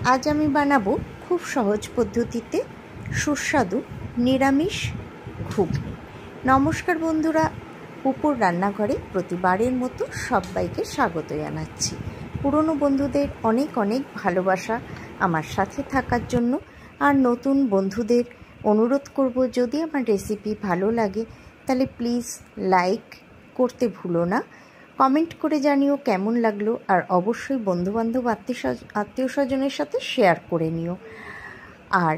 আজ আমি বানাবো খুব সহজ পদ্ধতিতে সুস্বাদু নিরামিষ ঘুগনি। নমস্কার বন্ধুরা, উপর রান্নাঘরে প্রতিবারের মতো সবাইকে স্বাগত জানাচ্ছি। পুরনো বন্ধুদের অনেক অনেক ভালোবাসা আমার সাথে থাকার জন্য। আর নতুন বন্ধুদের অনুরোধ করব, যদি আমার রেসিপি ভালো লাগে তাহলে প্লিজ লাইক করতে ভুলো না, কমেন্ট করে জানিও কেমন লাগলো, আর অবশ্যই বন্ধুবান্ধব আত্মীয় স্বজনের সাথে শেয়ার করে নিও। আর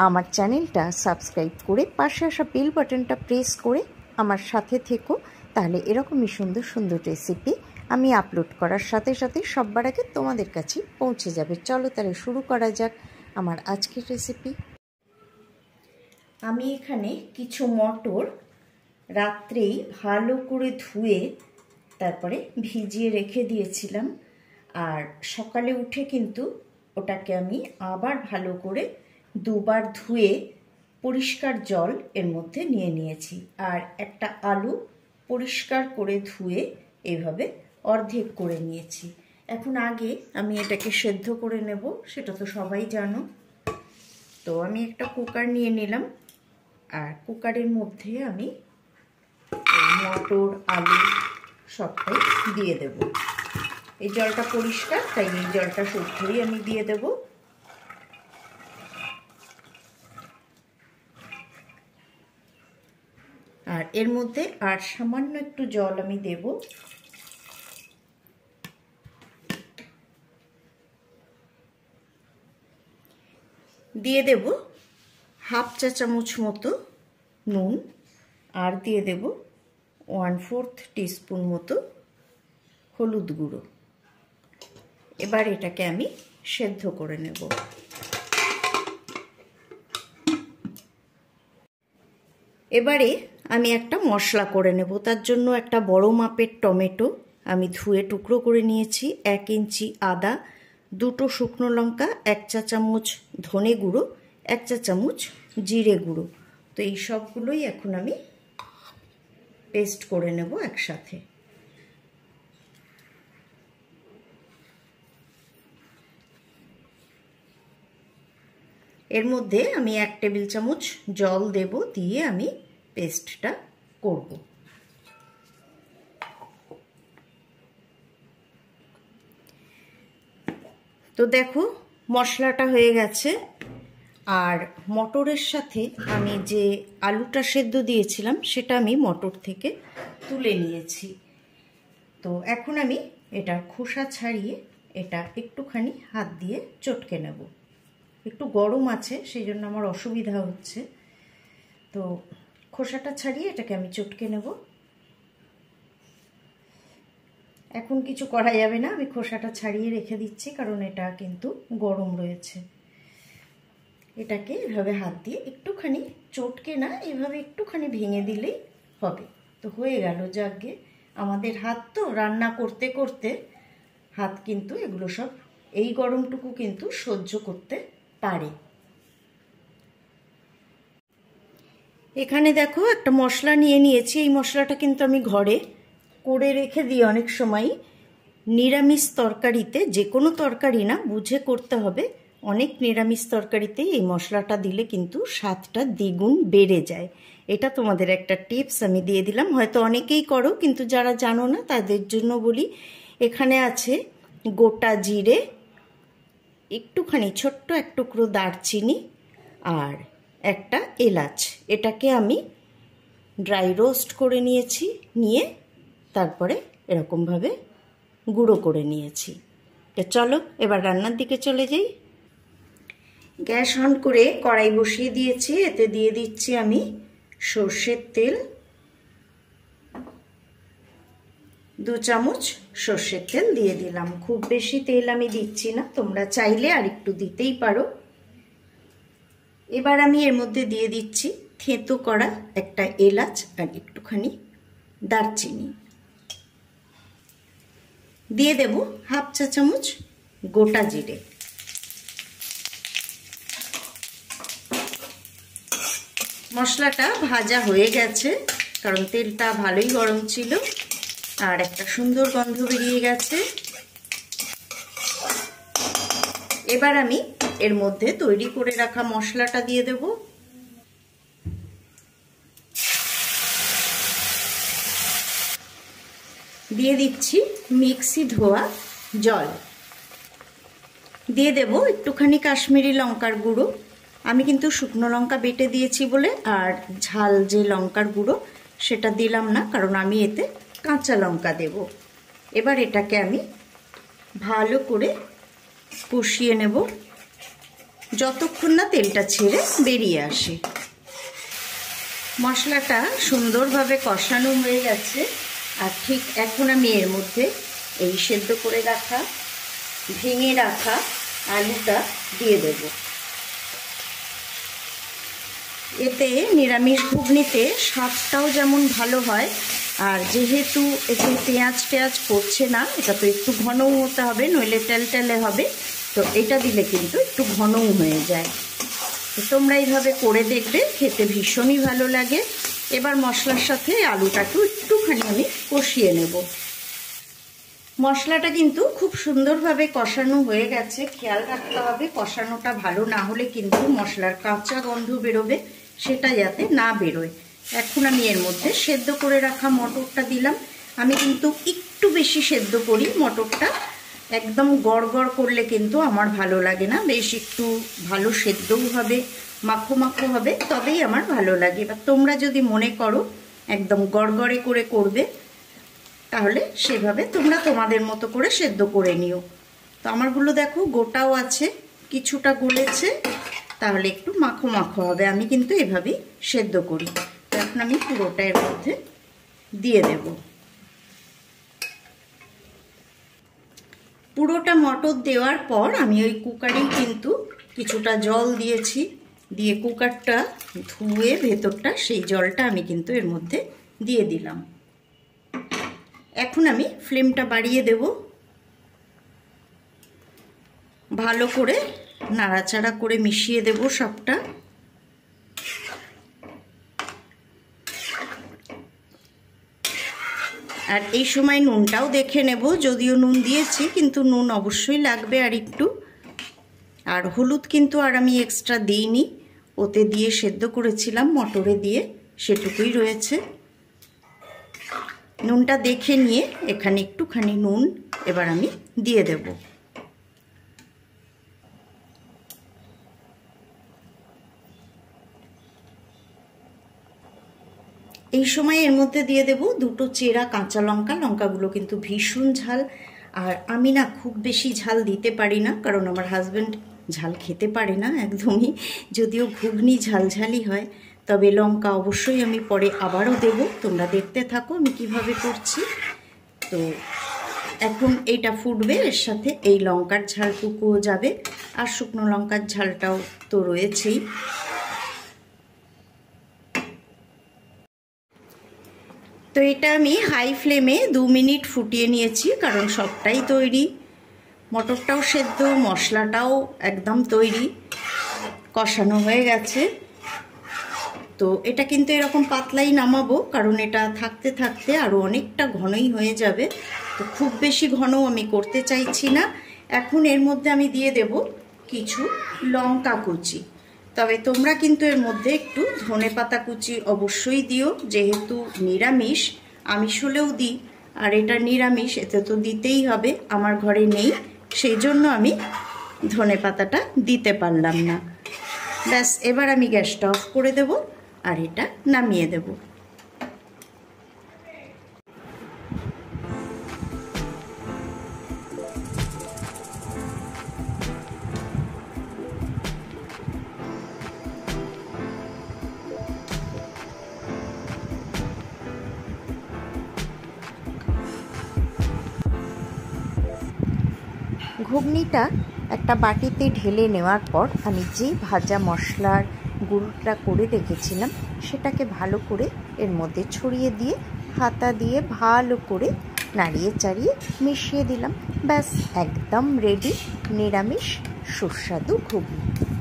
আমার চ্যানেলটা সাবস্ক্রাইব করে পাশে আসা বেল বাটনটা প্রেস করে আমার সাথে থেকো, তাহলে এরকমই সুন্দর সুন্দর রেসিপি আমি আপলোড করার সাথে সাথে সবার আগে তোমাদের কাছে পৌঁছে যাবে। চলো তাহলে শুরু করা যাক আমার আজকের রেসিপি। আমি এখানে কিছু মটর রাত্রেই ভালো করে ধুয়ে তারপরে ভিজিয়ে রেখে দিয়েছিলাম, আর সকালে উঠে কিন্তু ওটাকে আমি আবার ভালো করে দুবার ধুয়ে পরিষ্কার জল এর মধ্যে নিয়ে নিয়েছি। আর একটা আলু পরিষ্কার করে ধুয়ে এইভাবে অর্ধেক করে নিয়েছি। এখন আগে আমি এটাকে সেদ্ধ করে নেব, সেটা তো সবাই জানো। তো আমি একটা কুকার নিয়ে নিলাম, আর কুকারের মধ্যে আমি মটর আলু সবটাই দিয়ে দেব। এই জলটা পরিষ্কার, তাই এই জলটা শুদ্ধই আমি দিয়ে দেব। আর এর মধ্যে আর সামান্য একটু জল আমি দেব। দিয়ে দেব হাফ চা চামচ মতো নুন, আর দিয়ে দেব 1/4 টিস্পুন মতো হলুদ গুঁড়ো। এবার এটাকে আমি সেদ্ধ করে নেব। এবারে আমি একটা মশলা করে নেব। তার জন্য একটা বড় মাপের টমেটো আমি ধুয়ে টুকরো করে নিয়েছি, 1 ইঞ্চি আদা, 2টো শুকনো লঙ্কা, 1 চা চামচ ধনে গুঁড়ো, 1 চা চামচ জিরে গুঁড়ো। তো এই সবগুলোই এখন আমি পেস্ট করে নেব একসাথে। এর মধ্যে আমি 1 টেবিল চামচ জল দেব, দিয়ে আমি পেস্টটা করব। তো দেখো মশলাটা হয়ে গেছে। আর মটরের সাথে আমি যে আলুটা সেদ্ধ দিয়েছিলাম সেটা আমি মটর থেকে তুলে নিয়েছি। তো এখন আমি এটার খোসা ছাড়িয়ে এটা একটুখানি হাত দিয়ে চটকে নেব। একটু গরম আছে, সেই জন্য আমার অসুবিধা হচ্ছে। তো খোসাটা ছাড়িয়ে এটাকে আমি চটকে নেব। এখন কিছু করা যাবে না, আমি খোসাটা ছাড়িয়ে রেখে দিচ্ছি, কারণ এটা কিন্তু গরম রয়েছে। এটাকে এভাবে হাত দিয়ে একটুখানি চটকে না, এভাবে একটুখানি ভেঙে দিলেই হবে। তো হয়ে গেল। যাকে আমাদের হাত তো রান্না করতে করতে হাত কিন্তু এগুলো সব এই গরমটুকু কিন্তু সহ্য করতে পারে। এখানে দেখো একটা মশলা নিয়ে নিয়েছি। এই মশলাটা কিন্তু আমি ঘরে করে রেখে দিই অনেক সময়। নিরামিষ তরকারিতে, যে কোনো তরকারি না, বুঝে করতে হবে। অনেক নিরামিষ তরকারিতে এই মশলাটা দিলে কিন্তু স্বাদটা দ্বিগুণ বেড়ে যায়। এটা তোমাদের একটা টিপস আমি দিয়ে দিলাম, হয়তো অনেকেই করো, কিন্তু যারা জানো না তাদের জন্য বলি। এখানে আছে গোটা জিরে, একটুখানি ছোট্ট এক টুকরো দারচিনি, আর একটা এলাচ। এটাকে আমি ড্রাই রোস্ট করে নিয়েছি, নিয়ে তারপরে এরকমভাবে গুঁড়ো করে নিয়েছি। তো চলো এবার রান্নার দিকে চলে যাই। গ্যাস অন করে কড়াই বসিয়ে দিয়েছি। এতে দিয়ে দিচ্ছি আমি সর্ষের তেল, 2 চামচ সর্ষের তেল দিয়ে দিলাম। খুব বেশি তেল আমি দিচ্ছি না, তোমরা চাইলে আর একটু দিতেই পারো। এবার আমি এর মধ্যে দিয়ে দিচ্ছি থেঁতো করা একটা এলাচ আর একটুখানি দারচিনি। দিয়ে দেব হাফ চা চামচ গোটা জিরে। মশলাটা ভাজা হয়ে গেছে, কারণ তেলটা ভালোই গরম ছিল, আর একটা সুন্দর গন্ধ বেরিয়ে গেছে। এবার আমি এর মধ্যে তৈরি করে রাখা মশলাটা দিয়ে দেব। দিয়ে দিচ্ছি মিক্সি ধোয়া জল, দিয়ে দেব একটুখানি কাশ্মীরি লঙ্কার গুঁড়ো। আমি কিন্তু শুকনো লঙ্কা বেটে দিয়েছি বলে আর ঝাল যে লঙ্কার গুঁড়ো সেটা দিলাম না, কারণ আমি এতে কাঁচা লঙ্কা দেব। এবার এটাকে আমি ভালো করে কষিয়ে নেব যতক্ষণ না তেলটা ছেড়ে বেরিয়ে আসে। মশলাটা সুন্দরভাবে কষানো হয়ে গেছে, আর ঠিক এখন আমি এর মধ্যে এই সেদ্ধ করে রাখা ভেঙে রাখা আলুটা দিয়ে দেব। এতে নিরামিষ ঘুগনিতে স্বাদটাও যেমন ভালো হয়, আর যেহেতু এতে পেঁয়াজ টেয়াজ পড়ছে না, এটা তো একটু ঘনও হতে হবে, নইলে টেলটেলে হবে, তো এটা দিলে কিন্তু একটু ঘনও হয়ে যায়। তো তোমরা এইভাবে করে দেখবে, খেতে ভীষণই ভালো লাগে। এবার মশলার সাথে আলুটাকে একটুখানি আমি কষিয়ে নেব। মশলাটা কিন্তু খুব সুন্দরভাবে কষানো হয়ে গেছে। খেয়াল রাখতে হবে কষানোটা ভালো না হলে কিন্তু মশলার কাঁচা গন্ধ বেরোবে, সেটা যাতে না বেরোয়। এখন আমি এর মধ্যে সেদ্ধ করে রাখা মটরটা দিলাম। আমি কিন্তু একটু বেশি সেদ্ধ করি মটরটা, একদম গড়গড় করলে কিন্তু আমার ভালো লাগে না, বেশ একটু ভালো সেদ্ধও হবে, মাখো মাখো হবে, তবেই আমার ভালো লাগে। এবার তোমরা যদি মনে করো একদম গড়গড়ে করে করবে, তাহলে সেভাবে তোমরা তোমাদের মতো করে সেদ্ধ করে নিও। তো আমারগুলো দেখো গোটাও আছে, কিছুটা গলেছে, তাহলে একটু মাখো মাখো হবে। আমি কিন্তু এভাবেই সেদ্ধ করি। তো এখন আমি পুরোটা এর মধ্যে দিয়ে দেব। পুরোটা মটর দেওয়ার পর আমি ওই কুকারেই কিন্তু কিছুটা জল দিয়েছি, দিয়ে কুকারটা ধুয়ে ভেতরটা সেই জলটা আমি কিন্তু এর মধ্যে দিয়ে দিলাম। এখন আমি ফ্লেমটা বাড়িয়ে দেব, ভালো করে নাড়াচাড়া করে মিশিয়ে দেব সবটা। আর এই সময় নুনটাও দেখে নেব, যদিও নুন দিয়েছি কিন্তু নুন অবশ্যই লাগবে আর একটু। আর হলুদ কিন্তু আর আমি এক্সট্রা দিইনি, ওতে দিয়ে সেদ্ধ করেছিলাম মটরে দিয়ে, সেটুকুই রয়েছে। নুনটা দেখে নিয়ে এখানে একটুখানি নুন এবার আমি দিয়ে দেব। এই সময় এর মধ্যে দিয়ে দেব দুটো চেরা কাঁচা লঙ্কা। লঙ্কাগুলো কিন্তু ভীষণ ঝাল, আর আমি না খুব বেশি ঝাল দিতে পারি না, কারণ আমার হাজব্যান্ড ঝাল খেতে পারে না একদমই, যদিও ঘুগনি ঝালঝালি হয়। তবে লঙ্কা অবশ্যই আমি পরে আবারও দেব, তোমরা দেখতে থাকো আমি কিভাবে করছি। তো এখন এইটা ফুটবে, এর সাথে এই লঙ্কার ঝালটুকুও যাবে, আর শুকনো লঙ্কার ঝালটাও তো রয়েছেই। তো এটা আমি হাই ফ্লেমে 2 মিনিট ফুটিয়ে নিয়েছি, কারণ সবটাই তৈরি, মটরটাও সেদ্ধ, মশলাটাও একদম তৈরি, কষানো হয়ে গেছে। তো এটা কিন্তু এরকম পাতলাই নামাবো, কারণ এটা থাকতে থাকতে আরও অনেকটা ঘনই হয়ে যাবে। তো খুব বেশি ঘন আমি করতে চাইছি না। এখন এর মধ্যে আমি দিয়ে দেব কিছু লঙ্কা কুচি, তবে তোমরা কিন্তু এর মধ্যে একটু ধনেপাতা কুচি অবশ্যই দিও, যেহেতু নিরামিষ, আমিষ হলেও দিই, আর এটা নিরামিষ, এতে তো দিতেই হবে। আমার ঘরে নেই, সেই জন্য আমি ধনেপাতাটা দিতে পারলাম না। ব্যাস, এবার আমি গ্যাসটা অফ করে দেব আর এটা নামিয়ে দেব। ঘুগনিটা একটা বাটিতে ঢেলে নেওয়ার পর আমি যে ভাজা মশলার গুঁড়োটা করে রেখেছিলাম সেটাকে ভালো করে এর মধ্যে ছড়িয়ে দিয়ে হাতা দিয়ে ভালো করে নাড়িয়ে চাড়িয়ে মিশিয়ে দিলাম। ব্যাস, একদম রেডি নিরামিষ সুস্বাদু ঘুগনি।